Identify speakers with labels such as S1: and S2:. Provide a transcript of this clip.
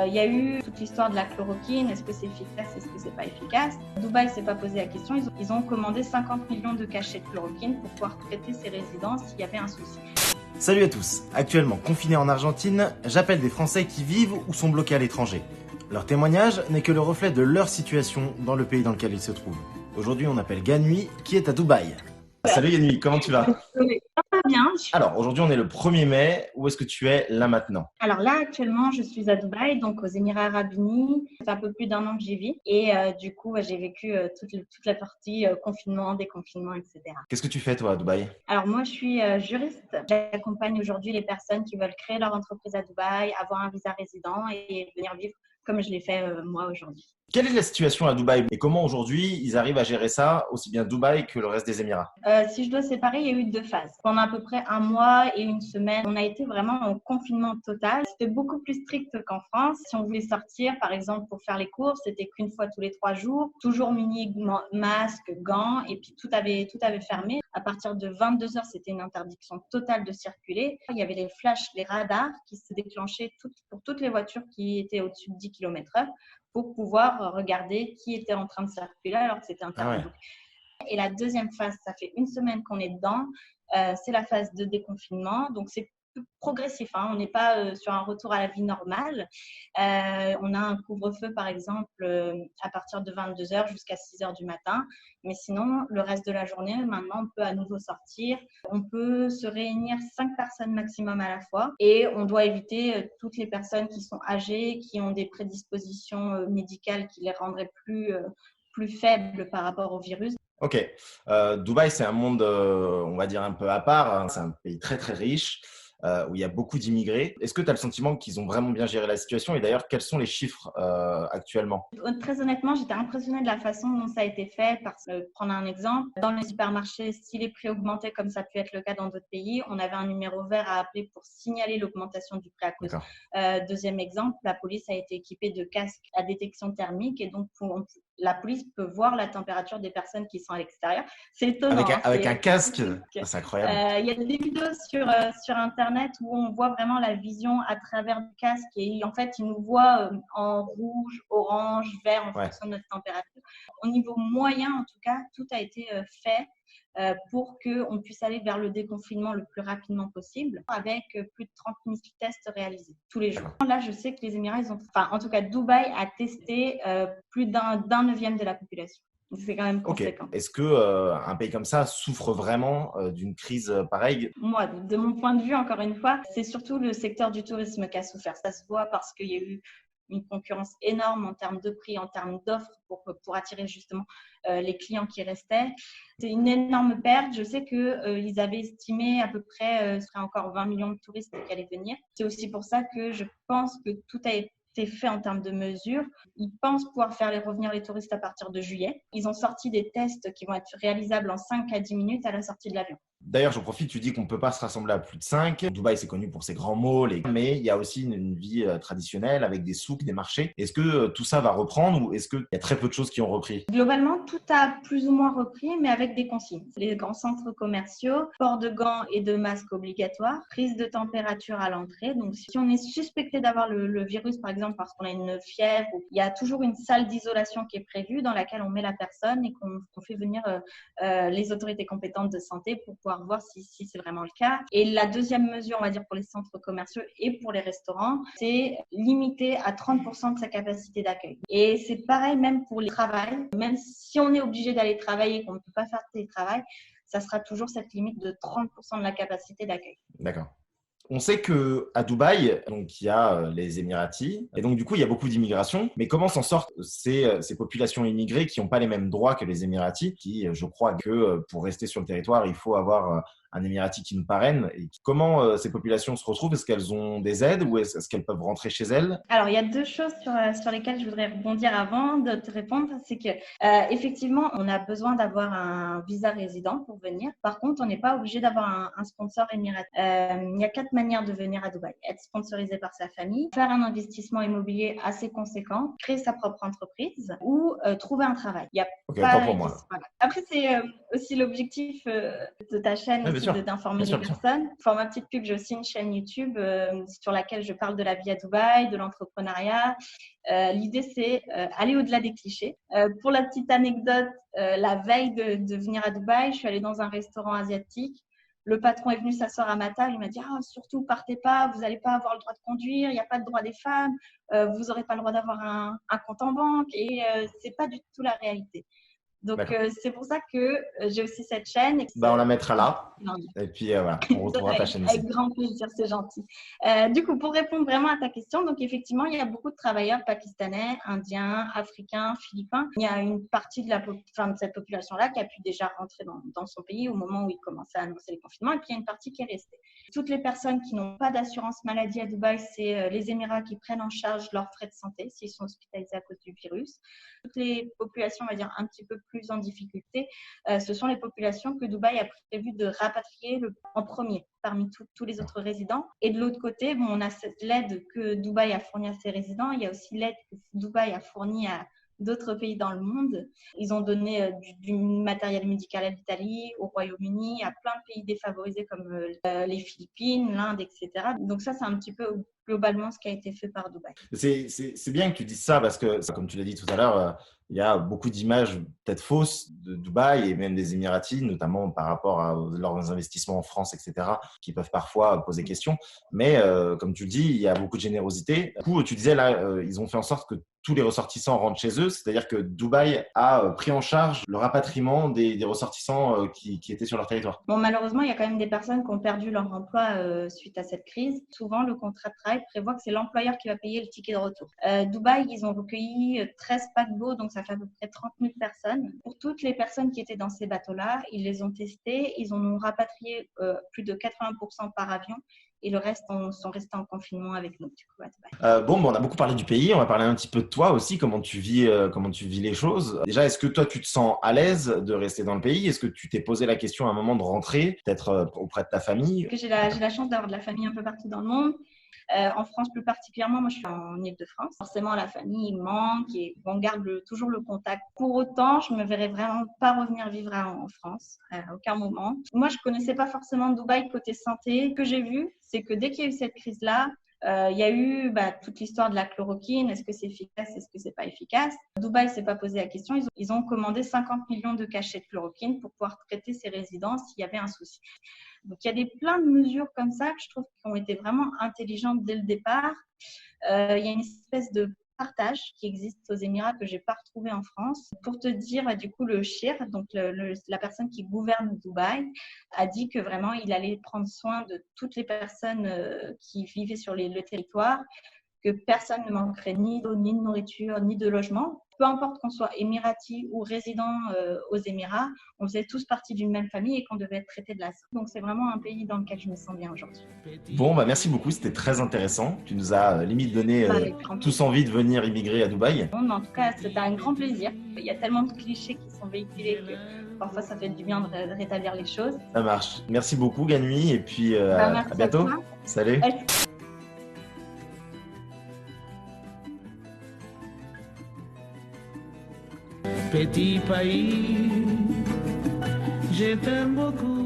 S1: Il y a eu toute l'histoire de la chloroquine, est-ce que c'est efficace, est-ce que c'est pas efficace. Dubaï s'est pas posé la question, ils ont commandé 50 millions de cachets de chloroquine pour pouvoir traiter ces résidents s'il y avait un souci.
S2: Salut à tous. Actuellement confinés en Argentine, j'appelle des Français qui vivent ou sont bloqués à l'étranger. Leur témoignage n'est que le reflet de leur situation dans le pays dans lequel ils se trouvent. Aujourd'hui, on appelle Ganui, qui est à Dubaï. Salut Ganui, comment tu vas?
S1: Ça va bien.
S2: Alors, aujourd'hui, on est le 1er mai. Où est-ce que tu es là maintenant?
S1: Alors là, actuellement, je suis à Dubaï, donc aux Émirats Arabes Unis. Ça fait un peu plus d'1 an que j'y vis. Et du coup, j'ai vécu toute la partie confinement, déconfinement, etc.
S2: Qu'est-ce que tu fais, toi, à Dubaï?
S1: Alors moi, je suis juriste. J'accompagne aujourd'hui les personnes qui veulent créer leur entreprise à Dubaï, avoir un visa résident et venir vivre comme je l'ai fait moi aujourd'hui.
S2: Quelle est la situation à Dubaï et comment aujourd'hui ils arrivent à gérer ça, aussi bien Dubaï que le reste des Émirats?
S1: Si je dois séparer, il y a eu 2 phases. Pendant à peu près 1 mois et 1 semaine, on a été vraiment en confinement total. C'était beaucoup plus strict qu'en France. Si on voulait sortir, par exemple, pour faire les courses, c'était qu'une fois tous les 3 jours, toujours muni masque, gants, et puis tout avait fermé. À partir de 22h, c'était une interdiction totale de circuler. Il y avait les flashs, les radars qui se déclenchaient pour toutes les voitures qui étaient au-dessus de 10 km/h pour pouvoir regarder qui était en train de circuler alors que c'était interdit.
S2: Ah ouais.
S1: Et la deuxième phase, ça fait 1 semaine qu'on est dedans, c'est la phase de déconfinement. Donc, c'est progressif, hein. On n'est pas sur un retour à la vie normale. On a un couvre-feu, par exemple, à partir de 22h jusqu'à 6h du matin. Mais sinon, le reste de la journée, maintenant, on peut à nouveau sortir. On peut se réunir 5 personnes maximum à la fois. Et on doit éviter toutes les personnes qui sont âgées, qui ont des prédispositions médicales qui les rendraient plus faibles par rapport au virus.
S2: Ok. Dubaï, c'est un monde, on va dire, un peu à part, hein. C'est un pays très, très riche où il y a beaucoup d'immigrés. Est-ce que tu as le sentiment qu'ils ont vraiment bien géré la situation? Et d'ailleurs, quels sont les chiffres actuellement?
S1: Très honnêtement, j'étais impressionnée de la façon dont ça a été fait. Prendre un exemple, dans les supermarchés, si les prix augmentaient comme ça a pu être le cas dans d'autres pays, on avait un numéro vert à appeler pour signaler l'augmentation du prix à cause. Deuxième exemple, la police a été équipée de casques à détection thermique et donc la police peut voir la température des personnes qui sont à l'extérieur. C'est étonnant.
S2: Avec un casque, c'est incroyable.
S1: Il y a des vidéos sur Internet où on voit vraiment la vision à travers le casque et en fait, ils nous voient en rouge, orange, vert en fonction de notre température. Au niveau moyen, en tout cas, tout a été fait pour qu'on puisse aller vers le déconfinement le plus rapidement possible avec plus de 30 000 tests réalisés tous les jours. Là, je sais que les Émirats, en tout cas, Dubaï a testé plus d'un neuvième de la population. Donc, c'est quand même conséquent.
S2: Est-ce qu'un pays comme ça souffre vraiment d'une crise pareille?
S1: Moi, de mon point de vue, encore une fois, c'est surtout le secteur du tourisme qui a souffert. Ça se voit parce qu'il y a eu une concurrence énorme en termes de prix, en termes d'offres pour attirer justement les clients qui restaient. C'est une énorme perte. Je sais qu'ils avaient estimé à peu près ce serait encore 20 millions de touristes qui allaient venir. C'est aussi pour ça que je pense que tout a été fait en termes de mesures. Ils pensent pouvoir faire revenir les touristes à partir de juillet. Ils ont sorti des tests qui vont être réalisables en 5 à 10 minutes à la sortie de l'avion.
S2: D'ailleurs, j'en profite, tu dis qu'on ne peut pas se rassembler à plus de 5. Dubaï, c'est connu pour ses grands malls, mais il y a aussi une vie traditionnelle avec des souks, des marchés. Est-ce que tout ça va reprendre ou est-ce qu'il y a très peu de choses qui ont repris?
S1: Globalement, tout a plus ou moins repris, mais avec des consignes. Les grands centres commerciaux, port de gants et de masques obligatoires, prise de température à l'entrée. Donc, si on est suspecté d'avoir le virus, par exemple, parce qu'on a une fièvre, il y a toujours une salle d'isolation qui est prévue dans laquelle on met la personne et qu'on fait venir les autorités compétentes de santé pour pouvoir voir si c'est vraiment le cas. Et la deuxième mesure, on va dire, pour les centres commerciaux et pour les restaurants, c'est limiter à 30% de sa capacité d'accueil. Et c'est pareil même pour les travails. Même si on est obligé d'aller travailler et qu'on ne peut pas faire de télétravail, ça sera toujours cette limite de 30% de la capacité d'accueil.
S2: D'accord. On sait qu'à Dubaï, donc, il y a les Émiratis et donc du coup il y a beaucoup d'immigration. Mais comment s'en sortent ces populations immigrées qui n'ont pas les mêmes droits que les Émiratis, qui je crois que pour rester sur le territoire il faut avoir un Émirati qui nous parraine. Et comment ces populations se retrouvent? Est-ce qu'elles ont des aides ou est-ce qu'elles peuvent rentrer chez elles?
S1: Alors, il y a 2 choses sur lesquelles je voudrais rebondir avant de te répondre. C'est que effectivement, on a besoin d'avoir un visa résident pour venir. Par contre, on n'est pas obligé d'avoir un sponsor émirati. Il y a 4 manières de venir à Dubaï. Être sponsorisé par sa famille, faire un investissement immobilier assez conséquent, créer sa propre entreprise ou trouver un travail. Il y a
S2: pas pour moi.
S1: Voilà. Après, c'est aussi l'objectif de ta chaîne.
S2: Oui, sûr.
S1: d'informer
S2: Bien
S1: les
S2: sûr.
S1: personnes. Pour ma petite pub, j'ai aussi une chaîne YouTube sur laquelle je parle de la vie à Dubaï, de l'entrepreneuriat. L'idée, c'est aller au-delà des clichés. Pour la petite anecdote, la veille de venir à Dubaï, je suis allée dans un restaurant asiatique. Le patron est venu s'asseoir à ma table. Il m'a dit surtout, partez pas, vous n'allez pas avoir le droit de conduire, il n'y a pas de droit des femmes, vous n'aurez pas le droit d'avoir un compte en banque. Et ce n'est pas du tout la réalité. Donc, c'est pour ça que j'ai aussi cette chaîne.
S2: On la mettra là. Et puis, voilà, on retrouvera ta chaîne aussi.
S1: Avec grand plaisir, c'est gentil. Du coup, pour répondre vraiment à ta question, donc effectivement, il y a beaucoup de travailleurs pakistanais, indiens, africains, philippins. Il y a une partie de cette population-là qui a pu déjà rentrer dans son pays au moment où il commençait à annoncer les confinements. Et puis, il y a une partie qui est restée. Toutes les personnes qui n'ont pas d'assurance maladie à Dubaï, c'est les Émirats qui prennent en charge leurs frais de santé s'ils sont hospitalisés à cause du virus. Toutes les populations, on va dire, un petit peu plus en difficulté, ce sont les populations que Dubaï a prévu de rapatrier en premier parmi tous les autres résidents. Et de l'autre côté, on a l'aide que Dubaï a fournie à ses résidents. Il y a aussi l'aide que Dubaï a fournie à d'autres pays dans le monde. Ils ont donné du matériel médical à l'Italie, au Royaume-Uni, à plein de pays défavorisés comme les Philippines, l'Inde, etc. Donc ça, c'est un petit peu globalement ce qui a été fait par Dubaï.
S2: C'est bien que tu dises ça parce que, comme tu l'as dit tout à l'heure, il y a beaucoup d'images peut-être fausses de Dubaï et même des Émiratis, notamment par rapport à leurs investissements en France, etc., qui peuvent parfois poser question. Mais comme tu le dis, il y a beaucoup de générosité. Du coup, tu disais là, ils ont fait en sorte que tous les ressortissants rentrent chez eux, c'est-à-dire que Dubaï a pris en charge le rapatriement des ressortissants qui étaient sur leur territoire.
S1: Bon, malheureusement, il y a quand même des personnes qui ont perdu leur emploi suite à cette crise. Souvent, le contrat de travail prévoit que c'est l'employeur qui va payer le ticket de retour. Dubaï, ils ont recueilli 13 paquebots, donc ça fait à peu près 30 000 personnes. Pour toutes les personnes qui étaient dans ces bateaux-là, ils les ont testés, ils en ont rapatrié plus de 80% par avion. Et le reste sont restés en confinement avec nous. Du coup,
S2: on a beaucoup parlé du pays. On va parler un petit peu de toi aussi, comment tu vis les choses. Déjà, est-ce que toi, tu te sens à l'aise de rester dans le pays? Est-ce que tu t'es posé la question à un moment de rentrer, peut-être auprès de ta famille?
S1: J'ai la chance d'avoir de la famille un peu partout dans le monde. En France plus particulièrement, moi je suis en Île-de-France. Forcément, la famille manque et on garde toujours le contact. Pour autant, je ne me verrais vraiment pas revenir vivre en France à aucun moment. Moi, je ne connaissais pas forcément Dubaï côté santé. Ce que j'ai vu, c'est que dès qu'il y a eu cette crise-là, il y a eu toute l'histoire de la chloroquine. Est-ce que c'est efficace? Est-ce que c'est pas efficace? Dubaï s'est pas posé la question. Ils ont commandé 50 millions de cachets de chloroquine pour pouvoir traiter ces résidents s'il y avait un souci. Donc, il y a plein de mesures comme ça que je trouve qui ont été vraiment intelligentes dès le départ. Il y a une espèce de partage qui existe aux Émirats que je n'ai pas retrouvé en France. Pour te dire, du coup, le Shir, donc la personne qui gouverne Dubaï, a dit que vraiment, il allait prendre soin de toutes les personnes qui vivaient sur le territoire, que personne ne manquerait ni d'eau, ni de nourriture, ni de logement. Peu importe qu'on soit émirati ou résident aux Émirats, on faisait tous partie d'une même famille et qu'on devait être traité de la sorte. Donc, c'est vraiment un pays dans lequel je me sens bien aujourd'hui.
S2: Merci beaucoup, c'était très intéressant. Tu nous as limite donné tous envie de venir immigrer à Dubaï.
S1: En tout cas, c'était un grand plaisir. Il y a tellement de clichés qui sont véhiculés que parfois, ça fait du bien de rétablir les choses.
S2: Ça marche. Merci beaucoup, Ganui, et puis à bientôt. Salut.
S3: Petit pays, je t'aime beaucoup.